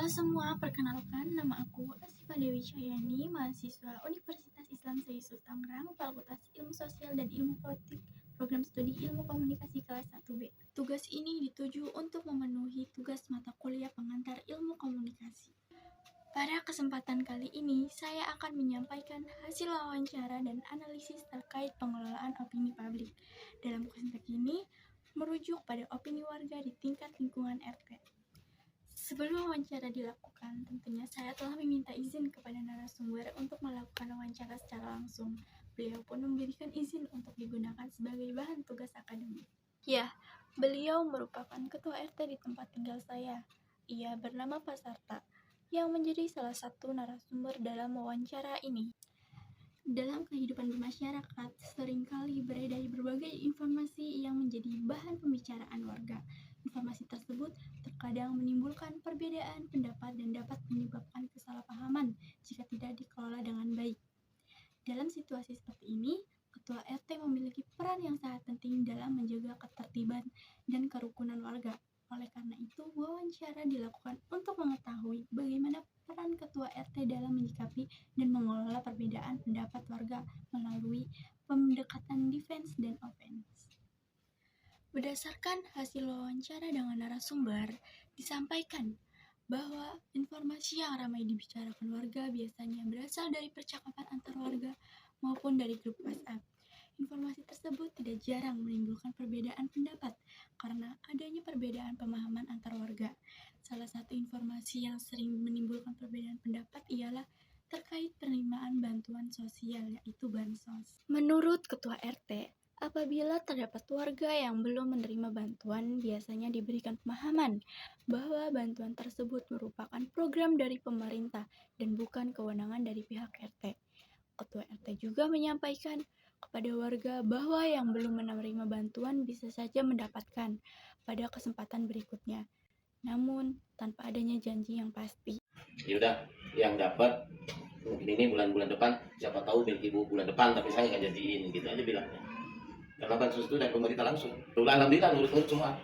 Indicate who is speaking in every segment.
Speaker 1: Halo semua, perkenalkan nama aku Asifa Dewi Cahyani, mahasiswa Universitas Islam Yesus Tangerang, Fakultas Ilmu Sosial dan Ilmu Politik, Program Studi Ilmu Komunikasi kelas 1B. Tugas ini dituju untuk memenuhi tugas mata kuliah pengantar ilmu komunikasi. Pada kesempatan kali ini, saya akan menyampaikan hasil wawancara dan analisis terkait pengelolaan opini publik. Dalam konteks ini, merujuk pada opini warga di tingkat lingkungan RT. Sebelum wawancara dilakukan, tentunya saya telah meminta izin kepada narasumber untuk melakukan wawancara secara langsung. Beliau pun memberikan izin untuk digunakan sebagai bahan tugas akademik. Ya, beliau merupakan ketua RT di tempat tinggal saya. Ia bernama Pak Sarta, yang menjadi salah satu narasumber dalam wawancara ini. Dalam kehidupan bermasyarakat, seringkali beredar berbagai informasi yang menjadi bahan pembicaraan warga. Informasi tersebut terkadang menimbulkan perbedaan pendapat dan dapat menyebabkan kesalahpahaman jika tidak dikelola dengan baik. Dalam situasi seperti ini, Ketua RT memiliki peran yang sangat penting dalam menjaga ketertiban dan kerukunan warga. Oleh karena itu, wawancara dilakukan untuk mengetahui bagaimana peran Ketua RT dalam menyikapi dan mengelola perbedaan pendapat warga melalui pendekatan defense dan offense. Berdasarkan hasil wawancara dengan narasumber, disampaikan bahwa informasi yang ramai dibicarakan warga biasanya berasal dari percakapan antar warga maupun dari grup WhatsApp. Informasi tersebut tidak jarang menimbulkan perbedaan pendapat karena adanya perbedaan pemahaman antar warga. Salah satu informasi yang sering menimbulkan perbedaan pendapat ialah terkait penerimaan bantuan sosial, yaitu bansos. Menurut Ketua RT, apabila terdapat warga yang belum menerima bantuan, biasanya diberikan pemahaman bahwa bantuan tersebut merupakan program dari pemerintah dan bukan kewenangan dari pihak RT. Ketua RT juga menyampaikan kepada warga bahwa yang belum menerima bantuan bisa saja mendapatkan pada kesempatan berikutnya, namun tanpa adanya janji yang pasti.
Speaker 2: Ya udah, yang dapat mungkin ini bulan-bulan depan, siapa tahu milik ibu bulan depan, tapi saya nggak jadiin, gitu aja bilangnya. Karena bansos itu dari pemerintah langsung. Alhamdulillah nurut-nurut semua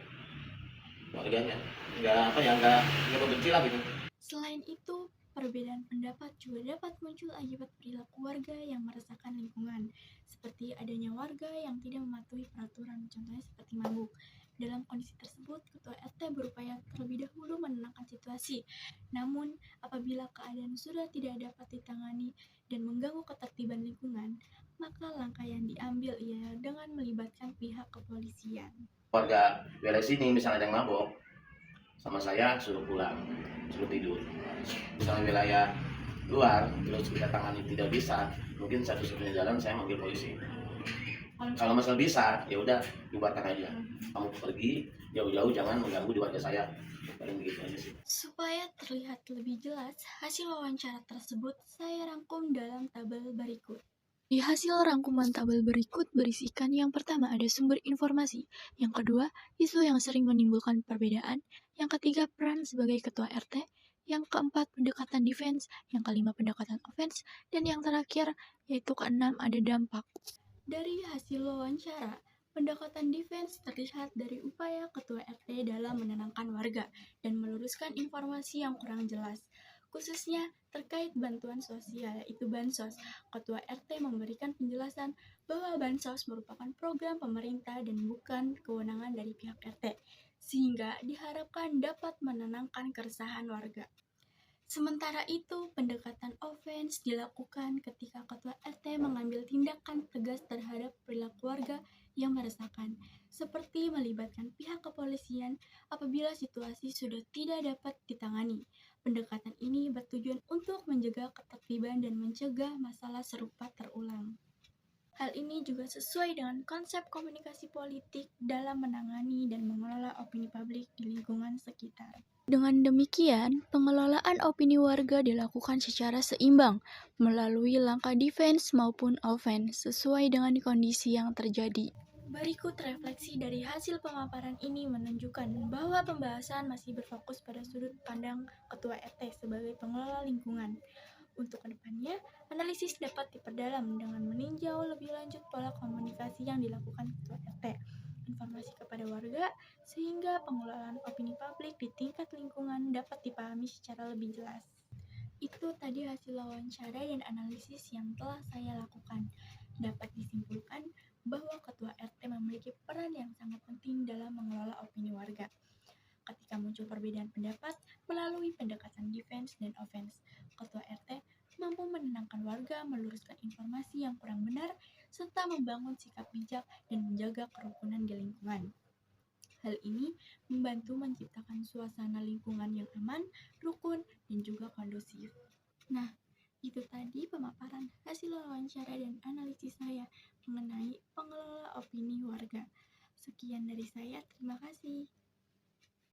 Speaker 2: warganya, nggak membenci lah gitu.
Speaker 1: Selain itu, perbedaan pendapat juga dapat muncul akibat perilaku warga yang meresahkan lingkungan, seperti adanya warga yang tidak mematuhi peraturan, contohnya seperti mabuk. Dalam kondisi tersebut, Ketua RT berupaya terlebih dahulu menenangkan situasi. Namun, apabila keadaan sudah tidak dapat ditangani dan mengganggu ketertiban lingkungan, maka langkah yang diambil ialah dengan melibatkan pihak kepolisian.
Speaker 2: Warga wilayah sini misalnya ada yang mabok, sama saya suruh pulang, suruh tidur. Misalnya wilayah luar terus kita tangani tidak bisa, mungkin satu-satunya jalan saya manggil polisi. Kalau masalah bisa, ya udah bubarkan aja. Kamu pergi jauh-jauh, jangan mengganggu di warga saya. Paling begitu aja sih.
Speaker 1: Supaya terlihat lebih jelas, hasil wawancara tersebut saya rangkum dalam tabel berikut. Di hasil rangkuman tabel berikut berisikan yang pertama ada sumber informasi, yang kedua isu yang sering menimbulkan perbedaan, yang ketiga peran sebagai ketua RT, yang keempat pendekatan defense, yang kelima pendekatan offense, dan yang terakhir yaitu keenam ada dampak. Dari hasil wawancara, pendekatan defense terlihat dari upaya ketua RT dalam menenangkan warga dan meluruskan informasi yang kurang jelas. Khususnya terkait bantuan sosial, yaitu bansos, Ketua RT memberikan penjelasan bahwa bansos merupakan program pemerintah dan bukan kewenangan dari pihak RT, sehingga diharapkan dapat menenangkan keresahan warga. Sementara itu, pendekatan offense dilakukan ketika Ketua RT mengambil tindakan tegas terhadap perilaku warga yang meresahkan, seperti melibatkan pihak kepolisian apabila situasi sudah tidak dapat ditangani. Pendekatan ini bertujuan untuk menjaga ketertiban dan mencegah masalah serupa terulang. Hal ini juga sesuai dengan konsep komunikasi politik dalam menangani dan mengelola opini publik di lingkungan sekitar. Dengan demikian, pengelolaan opini warga dilakukan secara seimbang melalui langkah defense maupun offense sesuai dengan kondisi yang terjadi. Berikut refleksi dari hasil pemaparan ini menunjukkan bahwa pembahasan masih berfokus pada sudut pandang Ketua RT sebagai pengelola lingkungan. Untuk kedepannya, analisis dapat diperdalam dengan meninjau lebih lanjut pola komunikasi yang dilakukan Ketua RT. informasi kepada warga sehingga pengelolaan opini publik di tingkat lingkungan dapat dipahami secara lebih jelas. Itu tadi hasil wawancara dan analisis yang telah saya lakukan. Dapat disimpulkan bahwa Ketua RT memiliki peran yang sangat penting dalam mengelola opini warga. Ketika muncul perbedaan pendapat melalui pendekatan defense dan offense, Ketua RT mampu menenangkan warga, meluruskan informasi yang kurang benar, serta membangun sikap bijak dan menjaga kerukunan di lingkungan. Hal ini membantu menciptakan suasana lingkungan yang aman, rukun, dan juga kondusif. Nah, itu tadi pemaparan hasil wawancara dan